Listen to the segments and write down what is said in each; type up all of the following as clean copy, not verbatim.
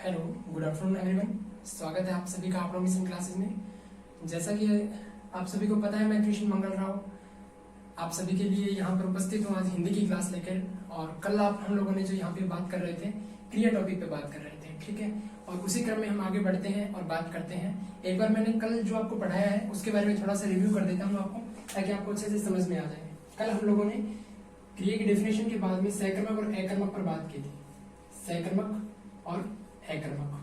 Hello, good afternoon everyone. स्वागत है आप सभी का अपना मिशन क्लासेस में। जैसा कि आप सभी को पता है, मैं कृष्ण मंगल राव आप सभी के लिए यहाँ पर उपस्थित हूँ आज हिंदी की क्लास लेकर। और कल हम लोगों ने जो यहाँ पे बात कर रहे थे, क्रिया टॉपिक पे बात कर रहे थे, ठीक है। और उसी क्रम में हम आगे बढ़ते हैं और बात करते हैं। एक बार मैंने कल जो आपको पढ़ाया है उसके बारे में थोड़ा सा रिव्यू कर देता हूँ आपको, ताकि आपको अच्छे से समझ में आ जाए। कल हम लोगों ने क्रिया की डेफिनेशन के बाद में सहकर्मक और अकर्मक पर बात की थी। सहकर्मक और अकर्मक,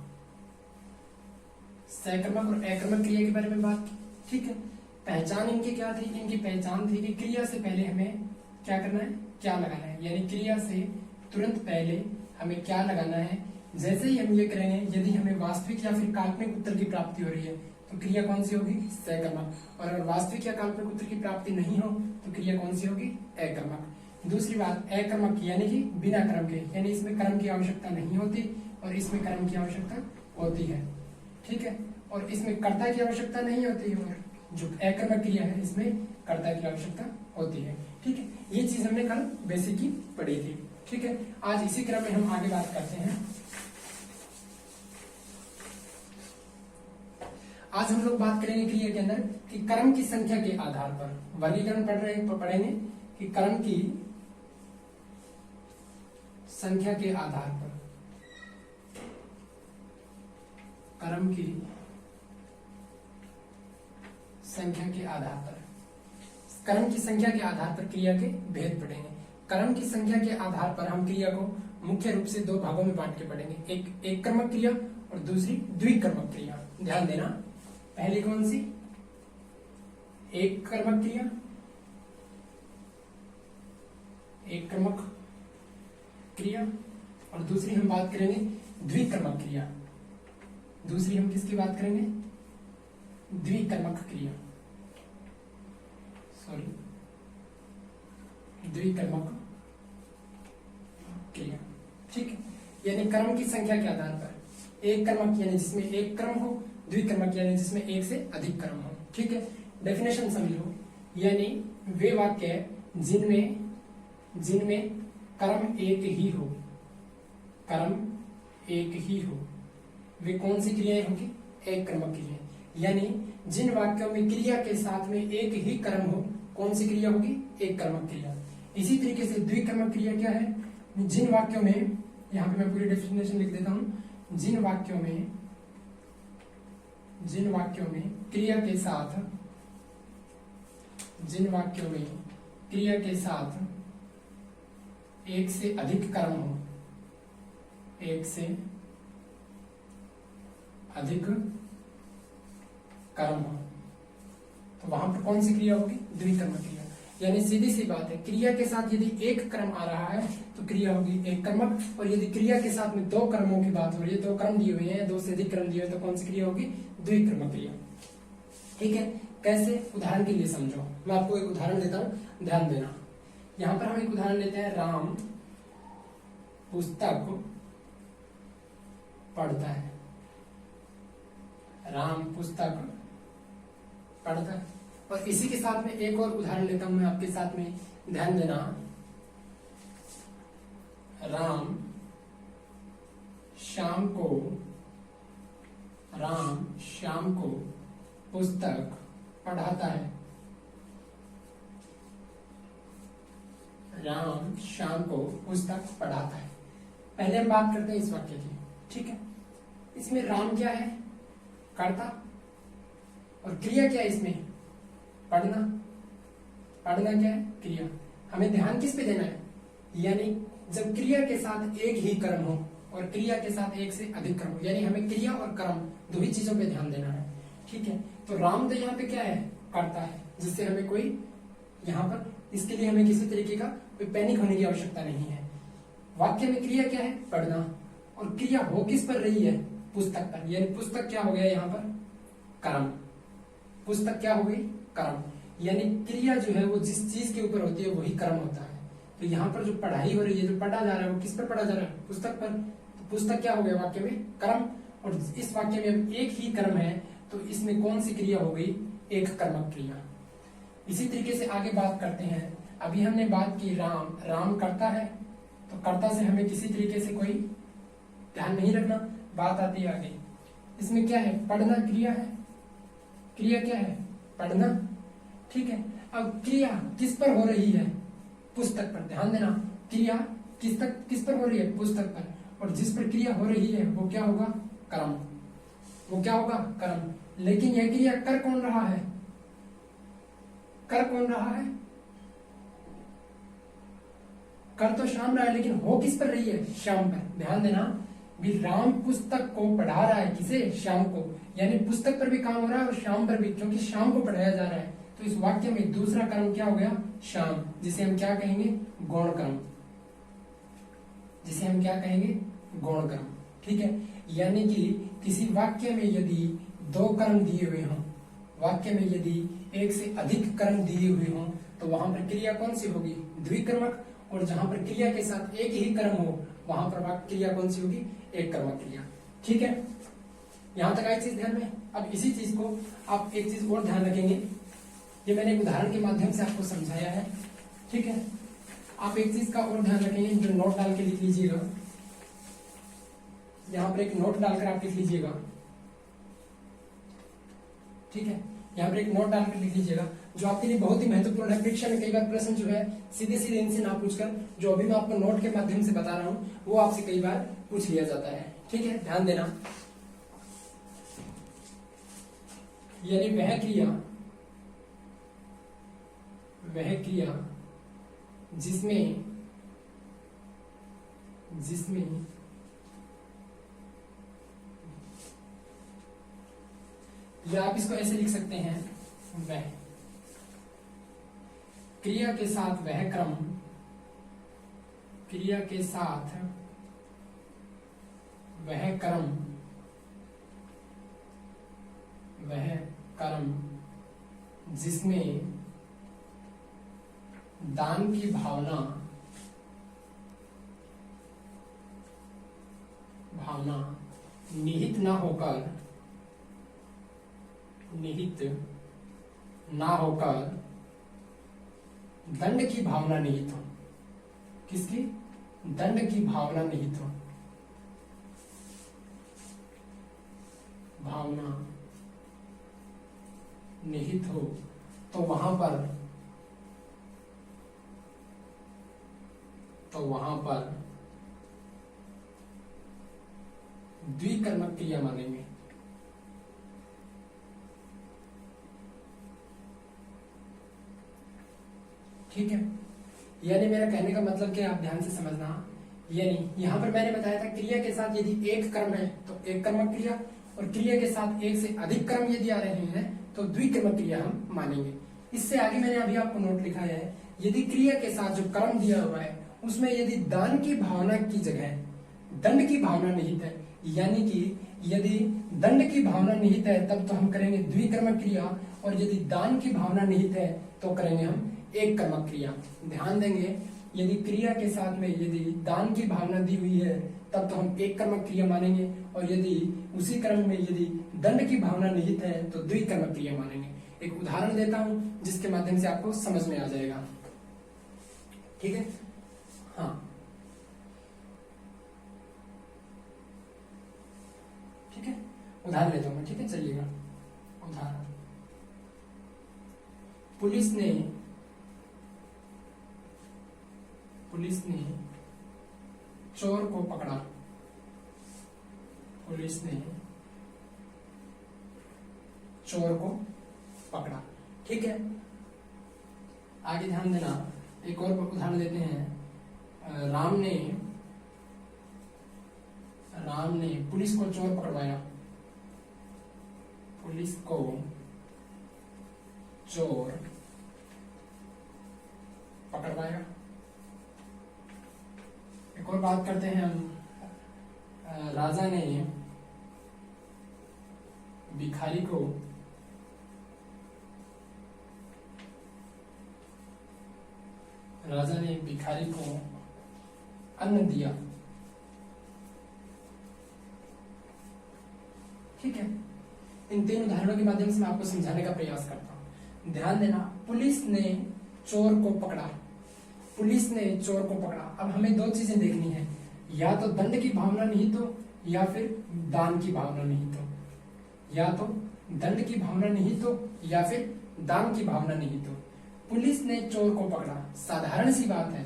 सहकर्मक और अकर्मक क्रिया के बारे में बात की, ठीक है। पहचान इनकी क्या थी? इनकी पहचान थी कि क्रिया से पहले हमें क्या करना है, क्या लगाना है। यानी क्रिया से तुरंत पहले हमें क्या लगाना है। जैसे ही हम ये करेंगे, यदि हमें वास्तविक या फिर काल्पनिक उत्तर की प्राप्ति हो रही है तो क्रिया कौन सी होगी? सहकर्मक। और अगर वास्तविक या काल्पनिक उत्तर की प्राप्ति नहीं हो तो क्रिया कौन सी होगी? अकर्मक। दूसरी बात, अकर्मक यानी कि बिना क्रम के, यानी इसमें क्रम की आवश्यकता नहीं होती और इसमें क्रम की आवश्यकता होती है, ठीक है। और इसमें कर्ता की आवश्यकता नहीं होती और जो अकर्मक क्रिया है इसमें कर्ता की आवश्यकता होती है, ठीक है। ये चीज हमने कल बेसिक की पढ़ी थी, ठीक है। आज इसी क्रम में हम आगे बात करते हैं। आज हम लोग बात करेंगे क्रिया के अंदर कि क्रम की संख्या के आधार पर वर्गीकरण पढ़ेंगे कि क्रम की संख्या के आधार पर, क्रम की संख्या के आधार पर, क्रम की संख्या के आधार पर क्रिया के भेद पढ़ेंगे। क्रम की संख्या के आधार पर हम क्रिया को मुख्य रूप से दो भागों में बांट के पढ़ेंगे, एक एककर्मक क्रिया और दूसरी द्विकर्मक क्रिया। ध्यान देना, पहली कौन सी? एककर्मक क्रिया, एककर्मक क्रिया, और दूसरी हम बात करेंगे द्विकर्मक क्रिया। दूसरी हम किसकी बात करेंगे? द्विकर्मक क्रिया, सॉरी, द्विकर्मक क्रिया, ठीक है। यानी क्रम की संख्या के आधार पर एक कर्मक यानी जिसमें एक क्रम हो, द्विकर्मक यानी जिसमें एक से अधिक क्रम हो, ठीक है। डेफिनेशन समझो, यानी वे वाक्य जिनमें क्रम एक ही हो, क्रम एक ही हो, वे कौन सी क्रियाएं होंगी? एक क्रमक क्रिया। यानी जिन वाक्यों में क्रिया के साथ में एक ही क्रम हो, कौन सी क्रिया होगी? एक क्रमक क्रिया। इसी तरीके से द्विकर्मक क्रिया क्या है? जिन वाक्यों में, यहां पे मैं पूरी डेफिनेशन लिख देता हूं, जिन वाक्यों में क्रिया के साथ एक से अधिक क्रम हो, एक से अधिक क्रम हो, तो वहां पर कौन सी क्रिया होगी? द्विकर्मक क्रिया। यानी सीधी सी बात है, क्रिया के साथ यदि एक क्रम आ रहा है तो क्रिया होगी एक कर्मक, और यदि क्रिया के साथ में दो क्रमों की बात हो रही है, दो क्रम दिए हुए हैं, दो से अधिक क्रम दिए हुए, तो कौन सी क्रिया होगी? द्विकर्मक क्रिया, ठीक है। कैसे? उदाहरण के लिए समझो, मैं आपको एक उदाहरण देता हूं, ध्यान देना। यहां पर हम एक उदाहरण लेते हैं, राम पुस्तक पढ़ता है। राम पुस्तक पढ़ता है। और इसी के साथ में एक और उदाहरण लेता हूं मैं आपके साथ में, ध्यान देना। राम शाम को पुस्तक पढ़ाता है। राम शाम को पुस्तक पढ़ाता है। पहले हम बात करते हैं इस वाक्य की, ठीक है। इसमें राम क्या है? कर्ता, और क्रिया क्या है इसमें? पढ़ना। पढ़ना क्या है? क्रिया। हमें ध्यान किस पे देना है? यानी जब क्रिया के साथ एक ही कर्म हो और क्रिया के साथ एक से अधिक कर्म हो, यानी हमें क्रिया और कर्म दो ही चीजों पे ध्यान देना है, ठीक है। तो राम तो यहाँ पे क्या है? कर्ता है, जिससे हमें कोई यहाँ पर, इसके लिए हमें किसी तरीके का कोई पैनिक होने की आवश्यकता नहीं है। वाक्य में क्रिया क्या है? पढ़ना, और क्रिया हो किस पर रही है? पुस्तक पर। यानी पुस्तक क्या हो गया यहाँ पर? कर्म। पुस्तक क्या हो गई? कर्म। यानी क्रिया जो है वो जिस चीज के ऊपर होती है वही कर्म होता है। तो यहाँ पर जो पढ़ाई हो रही है, जो पढ़ा जा रहा है, वो किस पर पढ़ा जा रहा है? पुस्तक पर। तो पुस्तक क्या हो गया वाक्य में? कर्म। और इस वाक्य में एक ही कर्म है, तो इसमें कौन सी क्रिया हो गई? एक कर्मक क्रिया। इसी तरीके से आगे बात करते हैं। अभी हमने बात की राम करता है, तो कर्ता से हमें किसी तरीके से कोई ध्यान नहीं रखना, बात आती है आगे। इसमें क्या है, पढ़ना क्रिया है, क्रिया क्या है, पढ़ना, ठीक है। अब क्रिया किस पर हो रही है, पुस्तक पर, ध्यान देना, क्रिया किस पर हो रही है, पुस्तक पर, और जिस पर क्रिया हो रही है वो क्या होगा, कर्म, वो क्या होगा, कर्म। लेकिन यह क्रिया कर कौन रहा है, कर कौन रहा है, कर तो श्याम रहा है, लेकिन हो किस पर रही है, श्याम पर। ध्यान देना, भी राम पुस्तक को पढ़ा रहा है, किसे, श्याम को, यानी पुस्तक पर भी काम हो रहा है और श्याम पर भी, क्योंकि श्याम को पढ़ाया जा रहा है। तो इस वाक्य में दूसरा कर्म क्या हो गया, श्याम, जिसे हम क्या कहेंगे, गौण कर्म, जिसे हम क्या कहेंगे, गौण कर्म, ठीक है। यानी कि किसी वाक्य में यदि दो कर्म दिए हुए हों, वाक्य में यदि एक से अधिक कर्म दिए हुए हों, तो वहां पर क्रिया कौन सी होगी, द्विकर्मक, और जहां पर क्रिया के साथ एक ही कर्म हो वहां पर वाक्य क्रिया कौन सी होगी, एक कर्मक क्रिया, ठीक है। यहां तक आई चीज ध्यान में। अब इसी चीज को आप एक चीज और ध्यान रखेंगे, ये मैंने एक उदाहरण के माध्यम से आपको समझाया है, ठीक है। आप एक चीज का और ध्यान रखेंगे, जो नोट डाल के लिख लीजिएगा, यहाँ पर एक नोट डालकर आप लिख लीजिएगा, ठीक है। यहाँ पर एक नोट डालकर लिख लीजिएगा, जो आपके लिए बहुत ही महत्वपूर्ण है। परीक्षा में कई बार प्रश्न जो है सीधे सीधे इनसे ना पूछकर, जो अभी मैं आपको नोट के माध्यम से बता रहा हूँ, वो आपसे कई बार पूछ लिया जाता है, ठीक है, ध्यान देना। यानी वह क्रिया जिसमें या आप इसको ऐसे लिख सकते हैं, वह क्रिया के साथ वह क्रम, क्रिया के साथ वह कर्म, वह कर्म जिसमें दान की भावना निहित ना होकर दंड की भावना निहित हो, किसकी, दंड की भावना निहित हो, भावना निहित हो, तो वहां पर द्विकर्मक क्रिया मानेंगे, ठीक है। यानी मेरा कहने का मतलब क्या, आप ध्यान से समझना, यानी यहां पर मैंने बताया था क्रिया के साथ यदि एक कर्म है तो एक कर्मक क्रिया, और क्रिया के साथ एक से अधिक कर्म यदि आ रहे हैं तो द्विकर्मक क्रिया हम मानेंगे। इससे आगे मैंने अभी आपको नोट लिखा है, यदि क्रिया के साथ जो कर्म दिया हुआ है उसमें यदि दान की भावना की जगह दंड की भावना निहित है, यानी कि यदि दंड की भावना निहित है तब तो हम करेंगे द्विकर्मक क्रिया, और यदि दान की भावना निहित है तो करेंगे हम एक कर्मक क्रिया। ध्यान देंगे, यदि क्रिया के साथ में यदि दान की भावना दी हुई है तब तो हम एक कर्मक क्रिया मानेंगे, और यदि उसी क्रम में यदि दंड की भावना निहित है तो द्विकर्मक क्रिया मानेंगे। एक उदाहरण देता हूं जिसके माध्यम से आपको समझ में आ जाएगा, ठीक है। हाँ, ठीक है, उदाहरण लेता हूं मैं, ठीक है, चलिएगा। उदाहरण, पुलिस ने चोर को पकड़ा, पुलिस ने चोर को पकड़ा, ठीक है। आगे ध्यान देना, एक और उदाहरण देते हैं। राम ने पुलिस को चोर पकड़वाया, पुलिस को चोर पकड़वाया। एक और बात करते हैं हम, राजा ने भिखारी को अन्न दिया, ठीक है। इन तीन उदाहरणों के माध्यम से मैं आपको समझाने का प्रयास करता हूं। ध्यान देना, पुलिस ने चोर को पकड़ा, पुलिस ने चोर को पकड़ा। अब हमें दो चीजें देखनी है, या तो दंड की भावना निहित हो या फिर दान की भावना निहित हो, या तो दंड की भावना निहित हो या फिर दान की भावना निहित हो। पुलिस ने चोर को पकड़ा, साधारण सी बात है।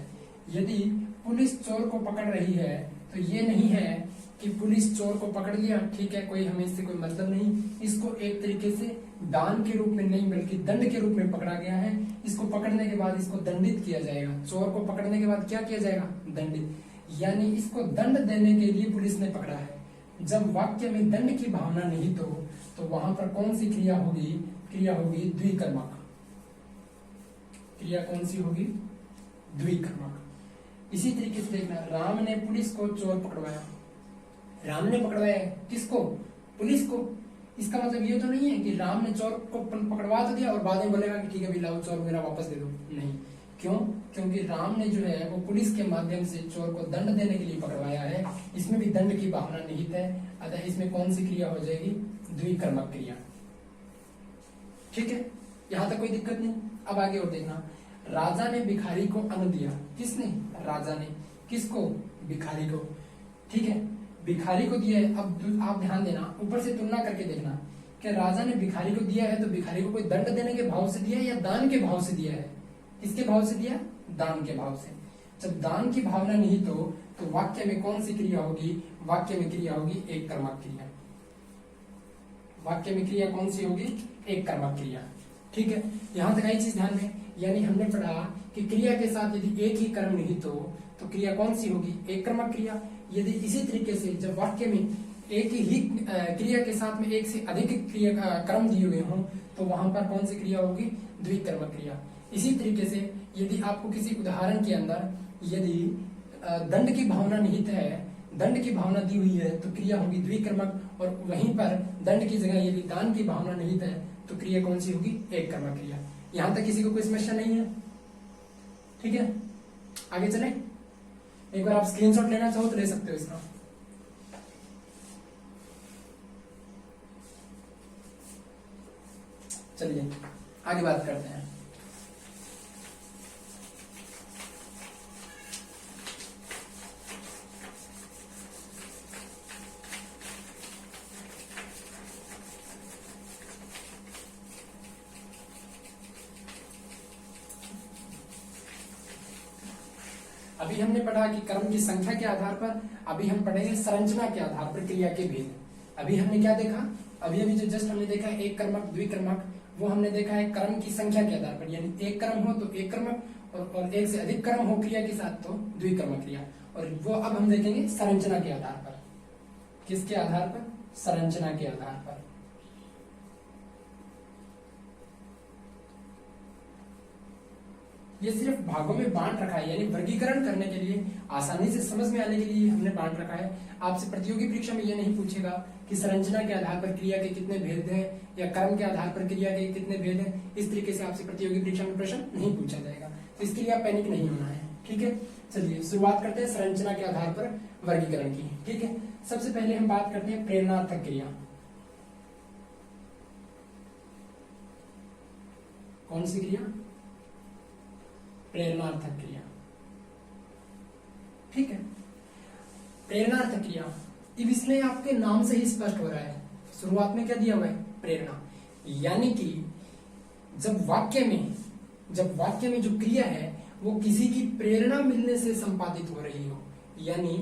यदि पुलिस चोर को पकड़ रही है तो ये नहीं है कि पुलिस चोर को पकड़ लिया, ठीक है, कोई हमें इससे कोई मतलब नहीं, इसको एक तरीके से दान के रूप में नहीं बल्कि दंड के रूप में पकड़ा गया है। इसको पकड़ने के बाद इसको दंडित किया जाएगा। चोर को पकड़ने के बाद क्या किया जाएगा? दंडित, यानी इसको दंड देने के लिए पुलिस ने पकड़ा है। जब वाक्य में दंड की भावना निहित हो तो वहां पर कौन सी क्रिया होगी? क्रिया होगी द्विकर्मक। क्रिया कौन सी होगी? द्विकर्मक। इसी तरीके से देखना, राम ने पुलिस को चोर पकड़वाया। राम ने पकड़वाया किसको? पुलिस को। इसका मतलब ये तो नहीं है कि राम ने चोर को पकड़वा तो दिया और बाद में बोलेगा कि ठीक है, लाओ चोर मेरा वापस दे दो। नहीं, क्यों? क्योंकि राम ने जो है वो पुलिस के माध्यम से चोर को दंड देने के लिए पकड़वाया है। इसमें भी दंड की भावना निहित है, अतः इसमें कौन सी क्रिया हो जाएगी? द्विकर्मक क्रिया। ठीक है, यहां तक कोई दिक्कत नहीं। अब आगे और देखना, राजा ने भिखारी को अन्न दिया। किसने? राजा ने। किसको? भिखारी को। ठीक है, भिखारी को दिया है। अब आप ध्यान देना, ऊपर से तुलना करके देखना कि राजा ने भिखारी को दिया है तो भिखारी को कोई दंड देने के भाव से दिया है या दान के भाव से दिया है? किसके भाव से दिया? दान के भाव से। जब दान की भावना निहित हो तो वाक्य में कौन सी क्रिया होगी? वाक्य में क्रिया होगी एक कर्मक क्रिया। वाक्य में क्रिया कौन सी होगी? एक कर्मक क्रिया। ठीक है, यहां तक आई चीज ध्यान में। यानी हमने पढ़ा कि क्रिया के साथ यदि एक ही कर्म निहित हो तो क्रिया कौन सी होगी? एक कर्मक क्रिया। यदि इसी तरीके से जब वाक्य में एक ही क्रिया के साथ में एक से अधिक क्रिया कर्म दिए हुए हों तो वहां पर कौन सी क्रिया होगी? द्विकर्मक क्रिया। इसी तरीके से यदि आपको किसी उदाहरण के अंदर यदि दंड की भावना निहित है, दंड की भावना दी हुई है तो क्रिया होगी द्विकर्मक, और वहीं पर दंड की जगह यदि दान की भावना निहित है तो क्रिया कौन सी होगी? एक कर्मक क्रिया। यहां तक किसी को कोई समस्या नहीं है? ठीक है, आगे चले। एक बार आप स्क्रीनशॉट लेना चाहो तो ले सकते हो इसका। चलिए आगे बात करते हैं। अभी हमने पढ़ा कि कर्म की संख्या के आधार पर, अभी हम पढ़ेंगे संरचना के आधार पर क्रिया के भेद। अभी हमने क्या देखा? अभी जो जस्ट हमने देखा एक कर्मक द्विकर्मक, वो हमने देखा है कर्म की संख्या के आधार पर, यानी एक कर्म हो तो एक कर्मक और एक से अधिक कर्म हो क्रिया के साथ तो द्विकर्मक क्रिया। और वो अब हम देखेंगे संरचना के आधार पर। किसके आधार पर? संरचना के आधार पर। ये सिर्फ भागों में बांट रखा है, यानी वर्गीकरण करने के लिए, आसानी से समझ में आने के लिए हमने बांट रखा है। आपसे प्रतियोगी परीक्षा में ये नहीं पूछेगा कि संरचना के आधार पर क्रिया के कितने भेद हैं या कर्म के आधार पर क्रिया के कितने भेद हैं। इस तरीके से आपसे प्रतियोगी परीक्षा में प्रश्न नहीं पूछा जाएगा, तो इसके लिए आप पैनिक नहीं होना है। ठीक है, चलिए शुरुआत करते हैं संरचना के आधार पर वर्गीकरण की। ठीक है, सबसे पहले हम बात करते हैं प्रेरणार्थक क्रिया। कौन सी क्रिया? प्रेरणार्थक क्रिया। ठीक है, प्रेरणार्थक क्रिया, अब इसमें आपके नाम से ही स्पष्ट हो रहा है। शुरुआत में क्या दिया हुआ है? प्रेरणा। यानी कि जब वाक्य में जो क्रिया है वो किसी की प्रेरणा मिलने से संपादित हो रही हो, यानी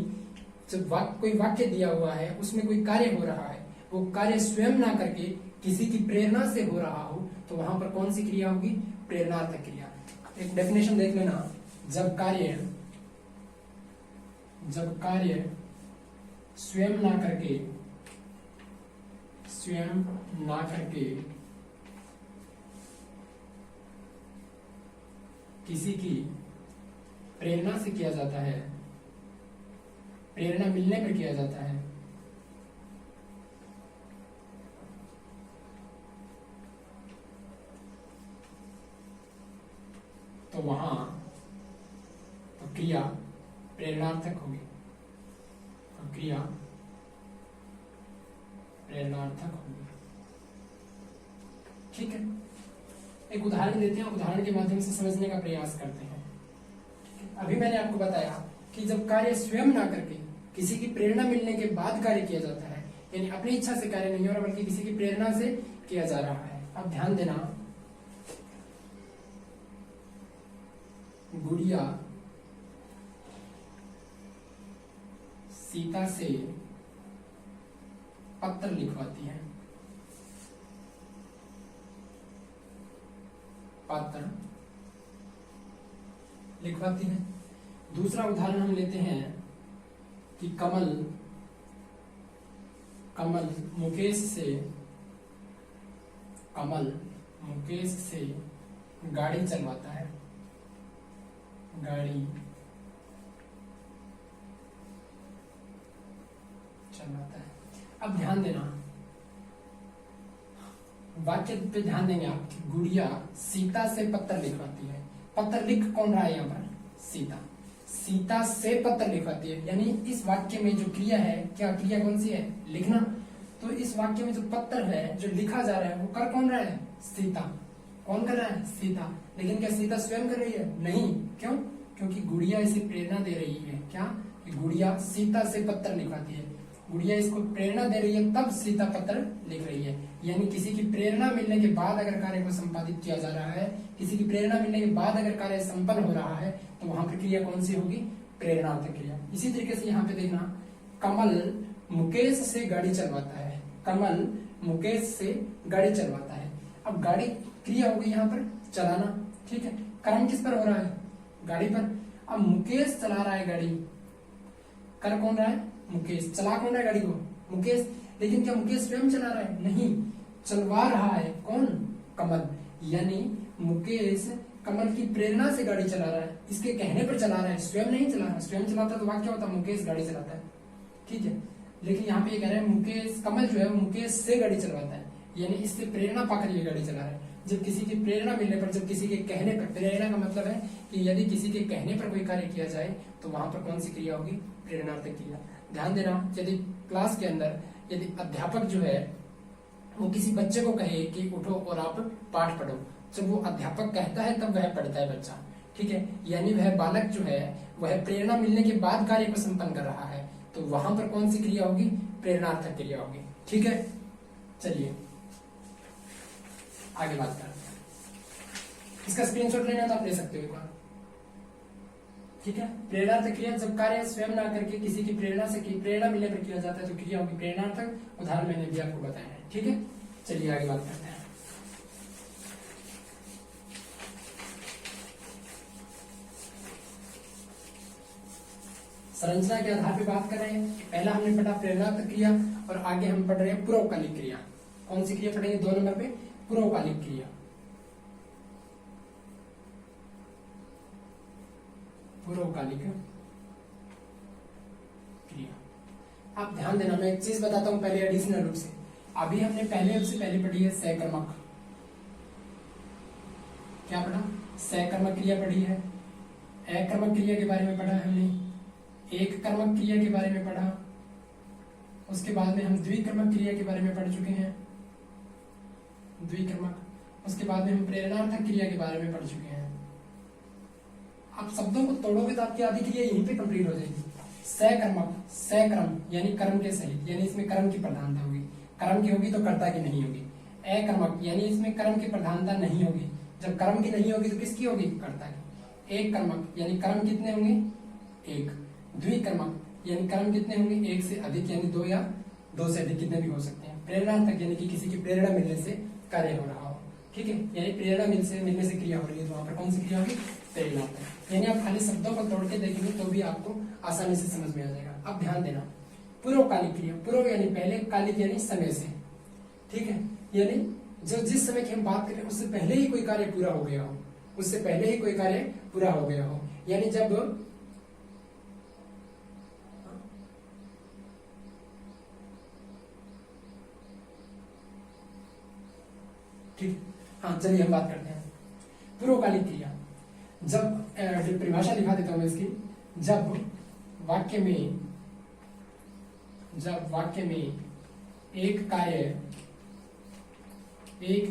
जब कोई वाक्य दिया हुआ है उसमें कोई कार्य हो रहा है, वो कार्य स्वयं ना करके किसी की प्रेरणा से हो रहा हो, तो वहां पर कौन सी क्रिया होगी? प्रेरणार्थक क्रिया। एक डेफिनेशन देख लेना, जब कार्य स्वयं ना करके किसी की प्रेरणा से किया जाता है, प्रेरणा मिलने पर किया जाता है, तो वहां तो क्रिया प्रेरणार्थक होगी। तो क्रिया प्रेरणार्थक होगी। ठीक है, एक उदाहरण देते हैं, उदाहरण के माध्यम से समझने का प्रयास करते हैं। अभी मैंने आपको बताया कि जब कार्य स्वयं ना करके किसी की प्रेरणा मिलने के बाद कार्य किया जाता है, यानी अपनी इच्छा से कार्य नहीं हो रहा बल्कि किसी की प्रेरणा से किया जा रहा है। अब ध्यान देना, गुड़िया सीता से पत्र लिखवाती है, पत्र लिखवाती है। दूसरा उदाहरण हम लेते हैं कि कमल मुकेश से गाड़ी चलवाता है, गाड़ी चलवाता है। अब ध्यान देना, वाक्य पे ध्यान देंगे आप कि गुड़िया सीता से पत्र लिखवाती है। पत्र लिख कौन रहा है यहाँ पर? सीता से पत्र लिखवाती है, यानी इस वाक्य में जो क्रिया है, क्या क्रिया कौन सी है? लिखना। तो इस वाक्य में जो पत्र है, जो लिखा जा रहा है, वो कर कौन रहा है? सीता। कौन कर रहा है? सीता। लेकिन क्या सीता स्वयं कर रही है? नहीं। क्यों? क्योंकि गुड़िया इसे प्रेरणा दे रही है। क्या? गुड़िया सीता से पत्र लिखवाती है, गुड़िया इसको प्रेरणा दे रही है, तब सीता पत्र लिख रही है। यानी किसी की प्रेरणा मिलने के बाद अगर कार्य को संपादित किया जा रहा है, किसी की प्रेरणा मिलने के बाद अगर कार्य संपन्न हो रहा है, तो वहां पर क्रिया कौन सी होगी? प्रेरणार्थक क्रिया। इसी तरीके से यहाँ पे देखना, कमल मुकेश से गाड़ी चलवाता है, कमल मुकेश से गाड़ी चलवाता है। अब गाड़ी क्रिया होगी यहाँ पर चलाना, ठीक है। कर्म किस पर हो रहा है? गाड़ी पर। अब मुकेश चला रहा है गाड़ी, कर कौन रहा है? मुकेश। चला कौन रहा है गाड़ी को? मुकेश। लेकिन क्या मुकेश स्वयं चला रहा है? नहीं, चलवा रहा है कौन? कमल। यानी मुकेश कमल की प्रेरणा से गाड़ी चला रहा है, इसके कहने पर चला रहा है, स्वयं नहीं चला रहा। स्वयं चलाता तो वाक्य होता मुकेश गाड़ी चलाता है, ठीक है। लेकिन यहाँ पे ये कह रहे हैं मुकेश, कमल जो है मुकेश से गाड़ी चलवाता है, यानी इससे प्रेरणा पाकर ये गाड़ी चला रहा है। जब किसी की प्रेरणा मिलने पर, जब किसी के कहने पर, प्रेरणा का मतलब है कि यदि किसी के कहने पर कोई कार्य किया जाए तो वहां पर कौन सी क्रिया होगी? प्रेरणार्थक क्रिया। ध्यान देना, यदि क्लास के अंदर यदि अध्यापक जो है वो किसी बच्चे को कहे कि उठो और आप पाठ पढ़ो, जब वो अध्यापक कहता है तब वह पढ़ता है बच्चा, ठीक है। यानी वह बालक जो है वह प्रेरणा मिलने के बाद कार्य को संपन्न कर रहा है, तो वहां पर कौन सी क्रिया होगी? प्रेरणार्थक क्रिया होगी, ठीक है। चलिए आगे बात करते हैं। इसका स्क्रीनशॉट लेना तो आप ले सकते हो एक बार, ठीक है। प्रेरणार्थक क्रिया जब कार्य स्वयं ना करके किसी की प्रेरणा से की, प्रेरणा मिलने पर किया जाता है तो क्रिया होगी प्रेरणार्थक। उदाहरण मैंने भी आपको बताया है, ठीक है। चलिए आगे बात करते हैं। संरचना के आधार पर बात कर रहे हैं। पहला हमने पढ़ा प्रेरणार्थक क्रिया और आगे हम पढ़ रहे हैं पूर्वकालिक क्रिया। कौन सी क्रिया पढ़ेंगे? 2 नंबर पे पूर्वकालिक क्रिया। पूर्वकालिक क्रिया। आप ध्यान देना, मैं एक चीज बताता हूं पहले एडिशनल रूप से। अभी हमने सबसे पहले पढ़ी है सहकर्मक। क्या पढ़ा? सहकर्मक क्रिया पढ़ी है। अकर्मक क्रिया के बारे में पढ़ा है हमने, एक कर्मक क्रिया के बारे में पढ़ा, उसके बाद में हम द्विकर्मक क्रिया के बारे में पढ़ चुके हैं, द्विकर्मक। उसके बाद में हम प्रेरणार्थक क्रिया के बारे में पढ़ चुके हैं। आप शब्दों को तोड़ोगे तो आपकी आधी क्रिया यहीं पे कंप्लीट हो जाएगी। सहकर्मक, सहकर्म यानी कर्म के सहित, यानी इसमें कर्म की प्रधानता होगी। कर्म की होगी तो कर्ता की नहीं होगी। अकर्मक यानी इसमें कर्म की प्रधानता नहीं होगी। जब कर्म की नहीं होगी तो किसकी होगी? कर्ता की। एक कर्मक यानी कर्म कितने होंगे? एक। द्विकर्मक यानी कर्म कितने होंगे? एक से अधिक, यानी 2 या 2 से अधिक, कितने भी हो सकते हैं। प्रेरणार्थक यानी कि किसी की प्रेरणा मिलने से कार्य हो रहा हो, ठीक है। यानी प्रेरणा मिलने से क्रिया हो रही है, तो वहां पर कौन सी क्रिया होगी? प्रेरणार्थक। यानी आप खाली शब्दों को तोड़ के देखेंगे तो भी आपको आसानी से समझ में आ जाएगा। अब ध्यान देना, पूर्वकालिक क्रिया, पूर्व यानी पहले, कालिक यानी समय से, ठीक है। यानी जो जिस समय की हम बात करें उससे पहले ही कोई कार्य पूरा हो गया हो, उससे पहले ही कोई कार्य पूरा हो गया हो। यानी जब ठीक, हाँ चलिए हम बात करते हैं पूर्वकालिक क्रिया। जब परिभाषा लिखा देता हूं मैं इसकी, जब वाक्य में एक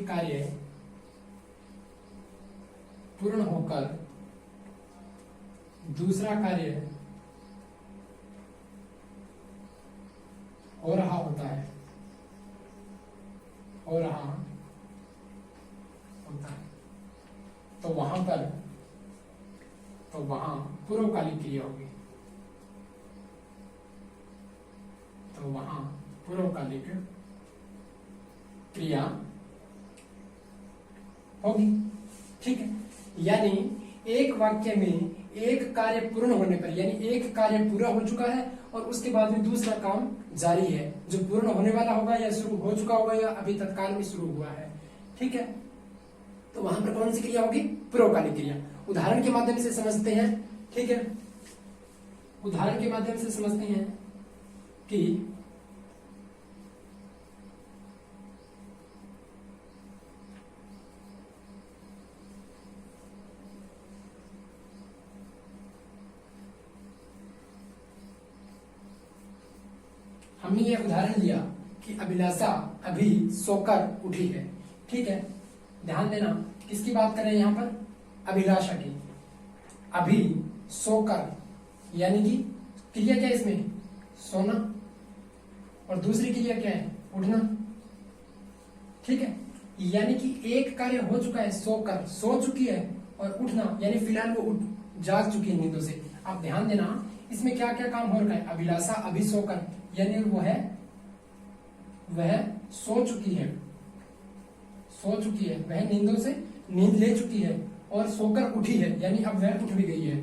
कार्य पूर्ण होकर दूसरा कार्य हो रहा होता है, हो रहा होता है, तो वहां पूर्वकालिक क्रिया होगी, तो वहां पूर्वकालिक क्रिया होगी। ठीक है, यानी एक वाक्य में एक कार्य पूर्ण होने पर, यानी एक कार्य पूरा हो चुका है और उसके बाद में दूसरा काम जारी है, जो पूर्ण होने वाला होगा या शुरू हो चुका होगा या अभी तत्काल में शुरू हुआ है। ठीक है, तो वहां पर कौन सी क्रिया होगी? पूर्वकालिक क्रिया। उदाहरण के माध्यम से समझते हैं। ठीक है, उदाहरण के माध्यम से समझते हैं कि हमने ये उदाहरण लिया कि अभिलाषा अभी सोकर उठी है। ठीक है, ध्यान देना, किसकी बात कर रहे हैं यहाँ पर? अभिलाषा की। अभी सोकर, यानी कि क्रिया क्या है इसमें? सोना, और दूसरी क्रिया क्या है? उठना। ठीक है, यानी कि एक कार्य हो चुका है, सोकर, सो चुकी है, और उठना यानी फिलहाल वो उठ जाग चुकी है नींदों से। आप ध्यान देना, इसमें क्या क्या काम हो रखा है? अभिलाषा अभी सोकर, यानी वह सो चुकी है, वह नींदों से नींद ले चुकी है और सोकर उठी है, यानी अब वह उठ भी गई है।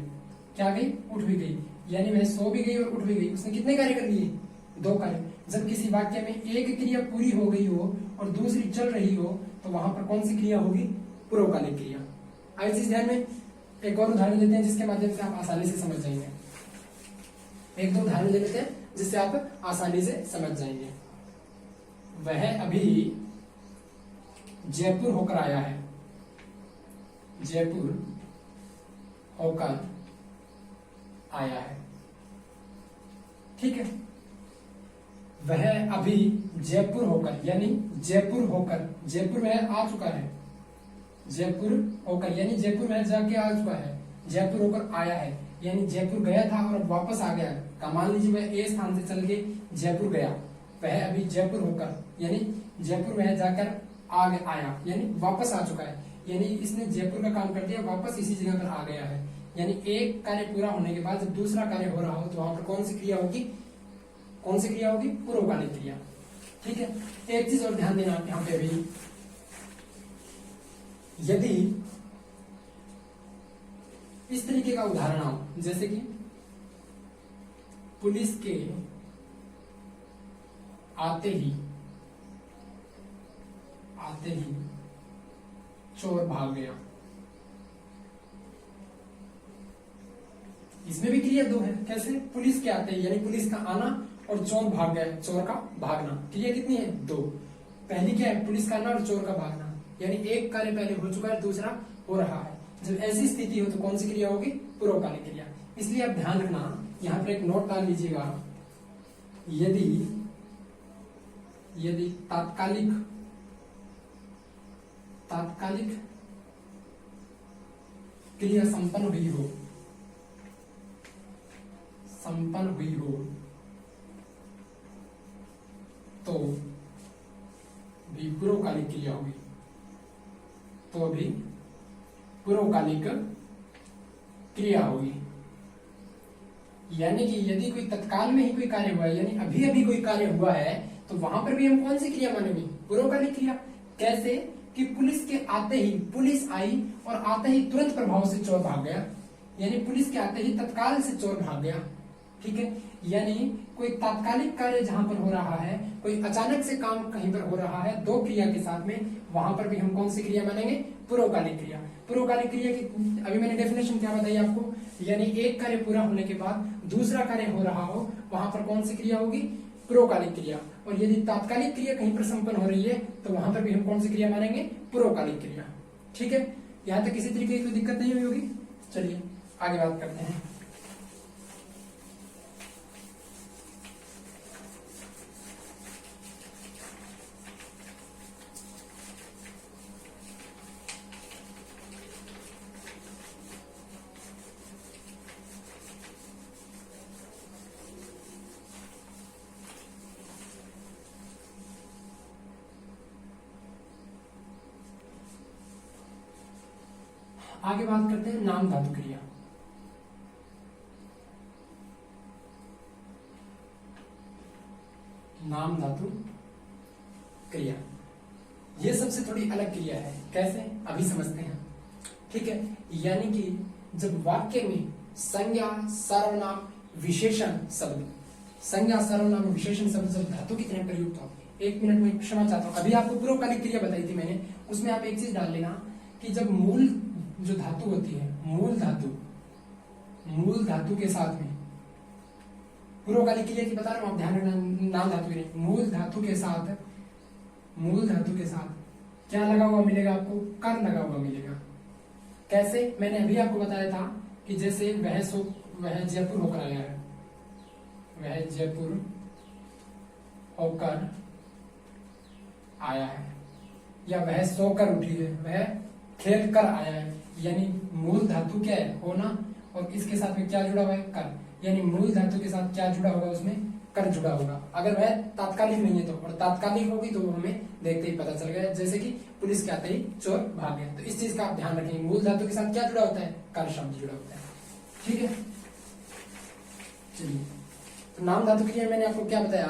क्या गई? उठ भी गई, यानी वह सो भी गई और उठ भी गई। उसने कितने कार्य कर लिए? 2 कार्य। जब किसी वाक्य में एक क्रिया पूरी हो गई हो और दूसरी चल रही हो, तो वहां पर कौन सी क्रिया होगी? पूर्वकालिक क्रिया। आई चीज ध्यान में। एक और उदाहरण देते हैं जिसके माध्यम से आप आसानी से समझ जाएंगे। 1-2 उदाहरण ले लेते हैं जिससे आप आसानी से समझ जाएंगे। वह अभी जयपुर होकर आया है, जयपुर होकर आया है। ठीक है, वह अभी जयपुर होकर, यानी जयपुर होकर, जयपुर वह आ चुका है, जयपुर होकर यानी जयपुर वह जाके आ चुका है, जयपुर होकर आया है यानी जयपुर गया था और अब वापस आ गया। का मान लीजिए वह ए स्थान से चल के जयपुर गया, वह अभी जयपुर होकर यानी जयपुर वह जाकर आया यानी वापस आ चुका है, यानी इसने जयपुर का काम कर दिया, वापस इसी जगह पर आ गया है। यानी एक कार्य पूरा होने के बाद जब दूसरा कार्य हो रहा हो तो वहां पर कौन सी क्रिया होगी? कौन सी क्रिया होगी? पूर्वकालिक क्रिया। ठीक है, एक चीज और ध्यान देना यहाँ पे अभी, यदि इस तरीके का उदाहरण आओ, जैसे कि पुलिस के आते ही चोर भाग गया, इसमें भी क्रिया 2 है। कैसे? पुलिस के आते ही यानी पुलिस का आना और चोर भाग गया, चोर का भागना। क्रिया कितनी है? 2। पहली क्या है? पुलिस का आना और चोर का भागना, यानी एक कार्य पहले हो चुका है, दूसरा हो रहा है। जब ऐसी स्थिति हो तो कौन सी क्रिया होगी? पूर्वकालिक क्रिया। इसलिए आप ध्यान रखना, यहां पर एक नोट डाल लीजिएगा, यदि तात्कालिक क्रिया संपन्न हुई हो तो भी पूर्वकालिक क्रिया होगी, तो अभी पूर्वकालिक क्रिया होगी। यानी कि यदि कोई तत्काल में ही कोई कार्य हुआ है, यानी अभी अभी कोई कार्य हुआ है, तो वहां पर भी हम कौन सी क्रिया मानेंगे? पूर्वकालिक क्रिया। कैसे? कि पुलिस के आते ही, पुलिस आई और आते ही तुरंत प्रभाव से चोर भाग गया, यानी पुलिस के आते ही तत्काल से चोर भाग गया। ठीक है, यानी कोई तात्कालिक कार्य जहां पर हो रहा है, कोई अचानक से काम कहीं पर हो रहा है 2 क्रिया के साथ में, वहां पर भी हम कौन सी क्रिया मानेंगे? पूर्वकालिक क्रिया। पूर्वकालिक क्रिया की अभी मैंने डेफिनेशन क्या बताई आपको, यानी एक कार्य पूरा होने के बाद दूसरा कार्य हो रहा हो, वहां पर कौन सी क्रिया होगी? पूर्वकालिक क्रिया। और यदि तात्कालिक क्रिया कहीं पर संपन्न हो रही है तो वहां पर भी हम कौन सी क्रिया मानेंगे? पूर्वकालिक क्रिया। ठीक है, यहां तक किसी तरीके की कोई दिक्कत नहीं हुई होगी। चलिए आगे बात करते हैं। आगे बात करते हैं नाम धातु क्रिया। नाम धातु क्रिया ये सबसे थोड़ी अलग क्रिया है। कैसे, अभी समझते हैं। ठीक है, यानी कि जब वाक्य में संज्ञा सर्वनाम विशेषण शब्द, संज्ञा सर्वनाम विशेषण शब्द जब धातु की तरह प्रयुक्त हो। एक मिनट में क्षमा चाहता हूं, अभी आपको पूर्वकालिक क्रिया बताई थी मैंने, उसमें आप एक चीज डाल लेना कि जब मूल जो धातु होती है, मूल धातु के साथ में, पूर्वकालिक क्रिया की बता रहा हूं, आप ध्यान रखना, नाम धातु के मूल धातु के साथ क्या लगा हुआ मिलेगा आपको, कर लगा हुआ मिलेगा। कैसे, मैंने अभी आपको बताया था कि जैसे वह जयपुर होकर आया है, वह जयपुर होकर आया है, या वह सोकर उठी है, वह खेल कर आया है। यानी मूल धातु क्या है, होना, और इसके साथ में क्या जुड़ा हुआ है, कर। यानी मूल धातु के साथ क्या जुड़ा होगा, उसमें कर जुड़ा होगा। अगर वह तात्कालिक नहीं है तो, और तात्कालिक होगी तो हमें देखते ही पता चल गया, जैसे कि पुलिस के आते ही चोर भाग गया। तो इस चीज का आप ध्यान रखेंगे, मूल धातु के साथ क्या जुड़ा होता है, कर शब्द जुड़ा होता है। ठीक है, चलिए, तो नाम धातु क्रिया मैंने आपको क्या बताया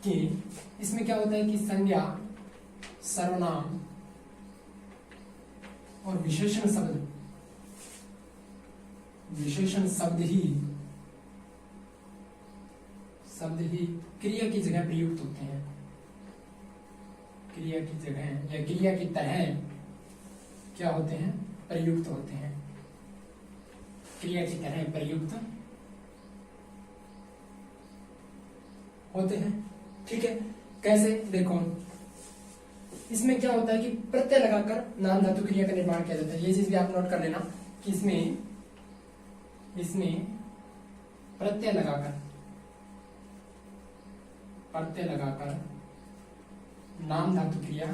कि इसमें क्या होता है कि संज्ञा सर्वनाम और विशेषण शब्द ही क्रिया की जगह प्रयुक्त होते हैं। क्रिया की जगह या क्रिया की तरह क्या होते हैं, प्रयुक्त होते हैं। क्रिया की तरह प्रयुक्त होते हैं। ठीक है, कैसे, देखो इसमें क्या होता है कि प्रत्यय लगाकर नाम धातु क्रिया का निर्माण किया जाता है। ये चीज भी आप नोट कर लेना कि इसमें प्रत्यय लगाकर नाम धातु क्रिया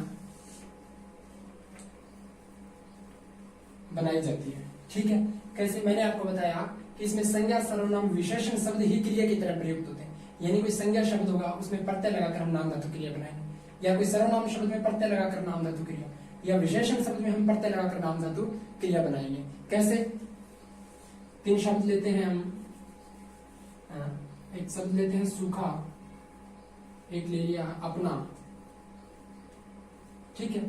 बनाई जाती है। ठीक है, कैसे, मैंने आपको बताया कि इसमें संज्ञा सर्वनाम विशेषण शब्द ही क्रिया की तरह प्रयुक्त होते हैं। यानी कोई संज्ञा शब्द होगा, उसमें प्रत्यय लगाकर हम नाम धातु क्रिया बनाएंगे, या कोई सर्वनाम शब्द में प्रत्यय लगाकर नाम धातु क्रिया, या विशेषण शब्द में हम प्रत्यय लगाकर नाम धातु क्रिया बनाएंगे। कैसे, 3 शब्द लेते हैं हम, एक शब्द लेते हैं सूखा, एक ले लिया अपना। ठीक है,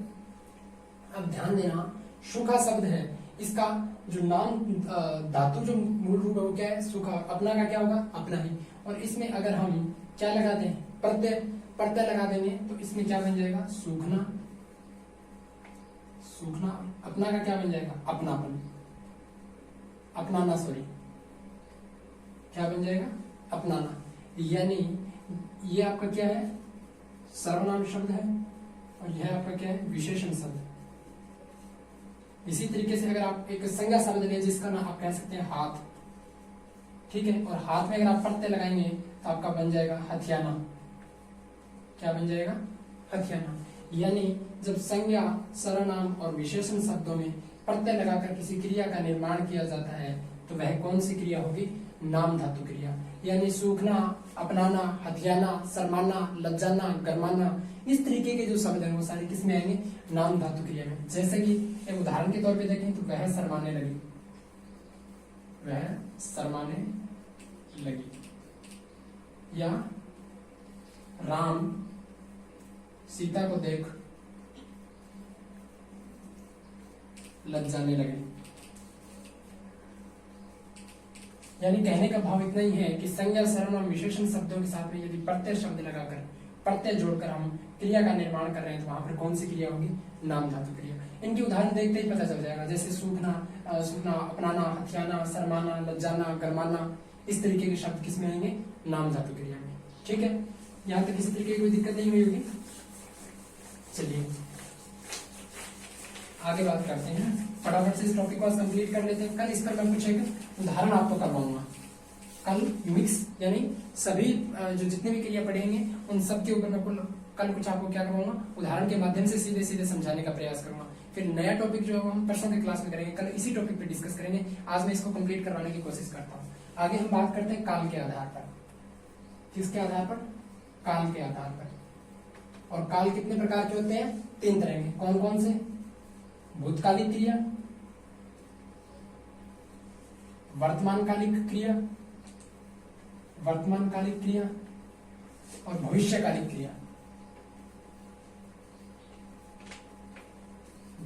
अब ध्यान देना, सूखा शब्द है, इसका जो नाम धातु जो मूल रूप है वो क्या है, सूखा। अपना का क्या होगा, अपना ही। और इसमें अगर हम क्या लगा दें, प्रत्यय लगा देंगे तो इसमें क्या बन जाएगा, सूखना। अपना का क्या बन जाएगा, अपनापन, अपनाना, सॉरी, क्या बन जाएगा, अपनाना। यानी ये आपका क्या है, सर्वनाम शब्द है, और यह आपका क्या है, विशेषण शब्द। इसी तरीके से अगर आप एक संज्ञा शब्द लें जिसका नाम आप कह सकते हैं हाथ, ठीक है, और हाथ में अगर आप प्रत्यय लगाएंगे तो आपका बन जाएगा हथियाना। क्या बन जाएगा, हथियाना। यानी जब संज्ञा सर्वनाम और विशेषण शब्दों में प्रत्यय लगाकर किसी क्रिया का निर्माण किया जाता है तो वह कौन सी क्रिया होगी, नाम धातु क्रिया। यानी सूखना, अपनाना, हथियाना, शर्माना, लज्जाना, गरमाना, इस तरीके के जो शब्द हैं वो सारे किस में आएंगे, नाम धातु क्रिया में। जैसे कि एक उदाहरण के तौर पे देखें तो वह शर्माने लगी, या राम सीता को देख लज्जाने लगे। यानी कहने का भाव इतना ही है कि संज्ञा सर्वनाम विशेषण शब्दों के साथ में यदि प्रत्यय शब्द लगाकर, प्रत्यय जोड़कर हम क्रिया का निर्माण कर रहे हैं तो वहां पर कौन सी क्रिया होगी, नाम धातु क्रिया। इनकी उदाहरण देखते ही पता चल जाएगा, जैसे सूखना, अपनाना, हथियाना, शर्माना, लज्जाना, गरमाना, इस तरीके के शब्द किसमें आएंगे, नाम धातु क्रिया में। ठीक है, यहाँ तक किसी तरीके की कोई दिक्कत नहीं हुई होगी। चलिए आगे बात करते हैं, फटाफट से इस टॉपिक को कंप्लीट कर लेते हैं। कल इस पर मैं कुछ एक उदाहरण आपको करवाऊंगा। कल मिक्स यानी सभी जो जितने भी क्रिया पढ़ेंगे उन सब के ऊपर मैं कल कुछ आपको क्या करवाऊंगा, उदाहरण के माध्यम से सीधे सीधे समझाने का प्रयास करूंगा। फिर नया टॉपिक जो हम परसों के क्लास में करेंगे, कल इसी टॉपिक पे डिस्कस करेंगे। आज मैं इसको कंप्लीट करवाने की कोशिश करता हूँ। आगे हम बात करते हैं काल के आधार पर। किसके आधार पर, काल के आधार पर। और काल कितने प्रकार के होते हैं? 3 तरह के। कौन कौन से? भूतकालिक क्रिया, वर्तमानकालिक क्रिया, वर्तमानकालिक क्रिया और भविष्यकालिक क्रिया।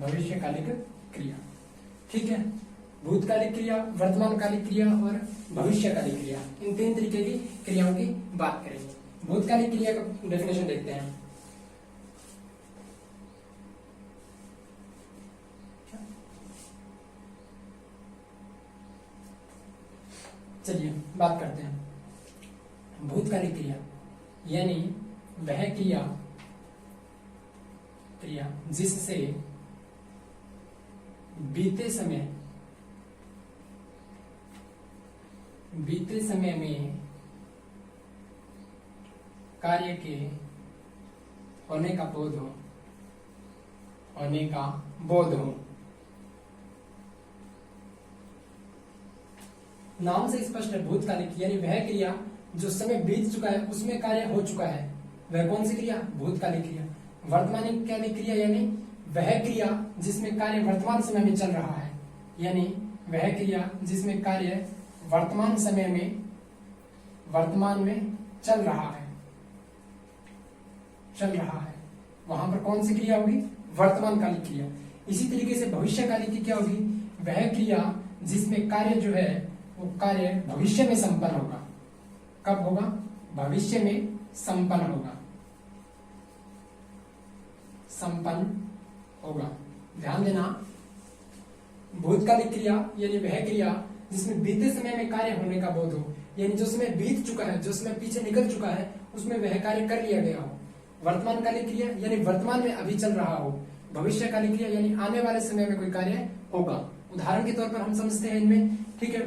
भविष्यकालिक क्रिया, ठीक है। भूतकालिक क्रिया, वर्तमानकालिक क्रिया और भविष्यकालिक क्रिया, इन 3 तरीके की क्रियाओं की बात करेंगे। भूतकालिक क्रिया का डेफिनेशन देखते हैं। चलिए बात करते हैं। भूतकालिक क्रिया यानी वह क्रिया जिससे बीते समय में कार्य के होने का बोध हो। नाम से स्पष्ट है, भूतकालिक यानी वह क्रिया जो समय बीत चुका है उसमें कार्य हो चुका है, वह कौन सी क्रिया? भूतकालिक क्रिया। वर्तमानकालिक क्रिया यानी वह क्रिया जिसमें कार्य वर्तमान समय में चल रहा है, यानी वह क्रिया जिसमें कार्य वर्तमान में चल रहा है, वहां पर कौन सी क्रिया होगी? वर्तमानकालिक क्रिया। इसी तरीके से भविष्यकालिक की क्या होगी? वह क्रिया जिसमें कार्य जो है वो कार्य भविष्य में संपन्न होगा। कब होगा? भविष्य में संपन्न होगा। ध्यान देना, भूतकालिक क्रिया यानी वह क्रिया जिसमें बीते समय में कार्य होने का बोध हो, यानी जो समय बीत चुका है, जो समय पीछे निकल चुका है, उसमें वह कार्य कर लिया गया हो। वर्तमानकालिक क्रिया यानी वर्तमान में अभी चल रहा हो। भविष्यकालिक क्रिया यानी आने वाले समय में कोई कार्य होगा। उदाहरण के तौर पर हम समझते हैं इनमें, ठीक है।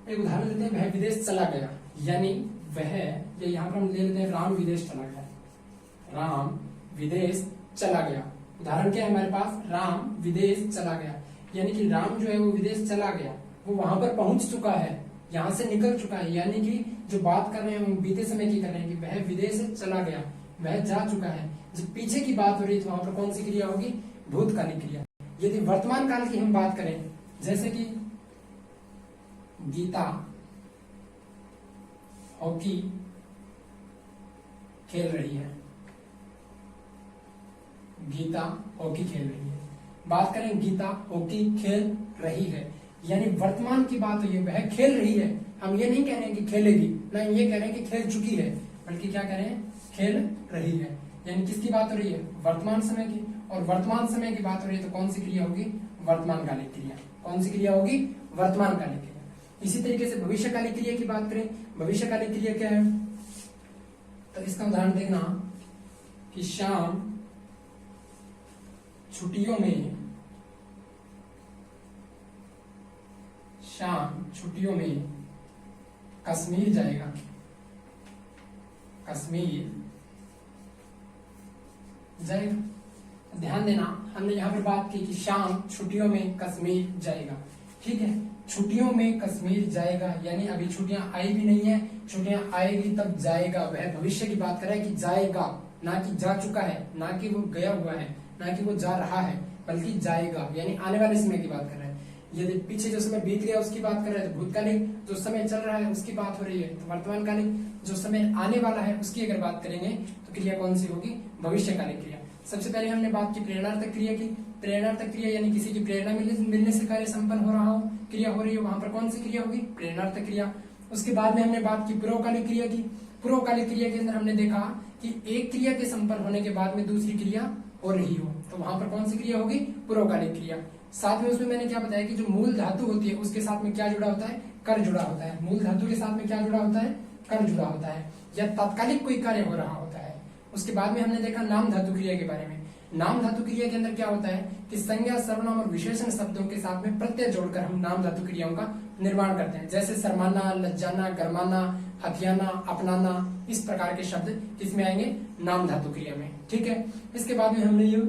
एक उदाहरण लेते हैं, वह विदेश चला गया, यानी वह, या यहाँ पर हम ले लेते हैं राम विदेश चला गया। राम विदेश चला गया, उदाहरण क्या है हमारे पास? राम विदेश चला गया, यानी कि राम जो है वो विदेश चला गया, वो वहां पर पहुंच चुका है, यहाँ से निकल चुका है। यानी कि जो बात कर रहे हैं हम बीते समय की कर रहे हैं कि वह विदेश चला गया, वह जा चुका है। जब पीछे की बात हो रही है तो वहां पर कौन सी क्रिया होगी? भूतकालिक क्रिया। यदि वर्तमान काल की हम बात करें, जैसे कि गीता हॉकी खेल रही है, गीता हॉकी खेल रही है। बात करें गीता हॉकी खेल रही है, यानी वर्तमान की बात हुई है, वह खेल रही है। हम ये नहीं कह रहे हैं कि खेलेगी, ना ये कह रहे हैं कि खेल चुकी है, बल्कि क्या कह रहे हैं? खेल रही है। यानी किसकी बात हो रही है? वर्तमान समय की। और वर्तमान समय की बात हो रही है तो कौन सी क्रिया होगी? वर्तमानकालिक क्रिया। कौन सी क्रिया होगी? वर्तमानकालिक क्रिया। इसी तरीके से भविष्यकालिक क्रिया की बात करें, भविष्यकालिक क्रिया क्या है? तो इसका उदाहरण देखना कि शाम छुट्टियों में कश्मीर जाएगा। ध्यान देना, हमने यहाँ पर बात की कि शाम छुट्टियों में कश्मीर जाएगा, ठीक है। छुट्टियों में कश्मीर जाएगा, यानी अभी छुट्टियां आई भी नहीं है, छुट्टियां आएगी तब जाएगा। वह भविष्य की बात कर रहा है कि जाएगा, ना कि जा चुका है, ना कि वो गया हुआ है, ना कि वो जा रहा है, बल्कि जाएगा, यानी आने वाले समय की बात कर रहा है। यदि पीछे जो समय बीत गया उसकी बात कर रहे हैं तो भूतकालिक, जो समय चल रहा है उसकी बात हो रही है तो वर्तमानकालिक, जो समय आने वाला है उसकी अगर बात करेंगे तो क्रिया कौन सी होगी? भविष्यकालिक क्रिया। सबसे पहले हमने बात की प्रेरणार्थक क्रिया की। प्रेरणार्थक क्रिया यानी किसी की प्रेरणा मिलने से कार्य संपन्न हो रहा हो, क्रिया हो रही है, वहां पर कौन सी क्रिया होगी? प्रेरणार्थक क्रिया। उसके बाद में हमने बात की पूर्वकालिक क्रिया की। पूर्वकालिक क्रिया के अंदर हमने देखा कि एक क्रिया के संपन्न होने के बाद में दूसरी क्रिया हो रही हो, तो वहां पर कौन सी क्रिया होगी? पूर्वकालिक क्रिया। साथ में उसमें मैंने क्या बताया कि जो मूल धातु होती है उसके साथ में क्या जुड़ा होता है? कर जुड़ा होता है। मूल धातु के साथ में क्या जुड़ा होता है? कर जुड़ा होता है, या तात्कालिक कोई कार्य हो रहा होता है। उसके बाद में हमने देखा नाम धातु क्रिया के बारे में। नाम धातु क्रिया के अंदर क्या होता है कि संज्ञा, सर्वनाम और विशेषण शब्दों के साथ में प्रत्यय जोड़कर हम नाम धातु क्रियाओं का निर्माण करते हैं, जैसे शर्माना, लज्जाना, गरमाना, हथियाना, अपनाना, इस प्रकार के शब्द किसमें आएंगे? नाम धातु क्रिया में। ठीक है, इसके बाद में हमने ये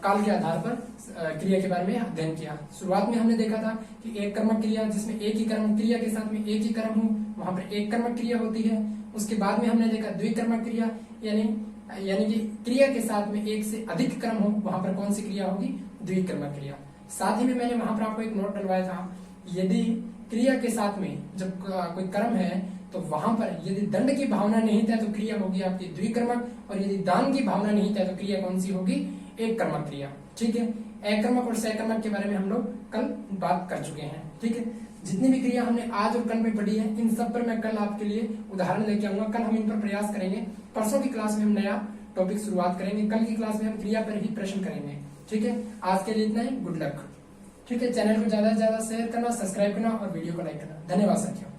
काल के आधार पर क्रिया के बारे में अध्ययन किया। शुरुआत में हमने देखा था कि एक कर्मक क्रिया जिसमें एक ही कर्म क्रिया के साथ में एक ही कर्म हो, वहां पर एक कर्मक क्रिया होती है। उसके बाद में हमने देखा द्विकर्मक क्रिया, यानी कि क्रिया के साथ में एक से अधिक कर्म हो, वहां पर कौन सी क्रिया होगी? द्विकर्मक क्रिया। साथ ही में मैंने वहां पर आपको एक नोट डलवाया था, यदि क्रिया के साथ में जब कोई कर्म है तो वहां पर यदि दंड की भावना निहित है तो क्रिया होगी आपकी द्विकर्मक, और यदि दान की भावना निहित है तो क्रिया कौन सी होगी? एक कर्मक क्रिया। ठीक है, एकर्मक और सहकर्मक के बारे में हम लोग कल बात कर चुके हैं। ठीक है, जितनी भी क्रिया हमने आज और कल में पढ़ी है, इन सब पर मैं कल आपके लिए उदाहरण लेके आऊंगा। कल हम इन पर प्रयास करेंगे। परसों की क्लास में हम नया टॉपिक शुरुआत करेंगे। कल की क्लास में हम क्रिया पर ही प्रश्न करेंगे। ठीक है, आज के लिए इतना ही। Good luck. ठीक है, चैनल को ज्यादा से ज्यादा शेयर करना, सब्सक्राइब करना और वीडियो को लाइक करना। धन्यवाद साथियों।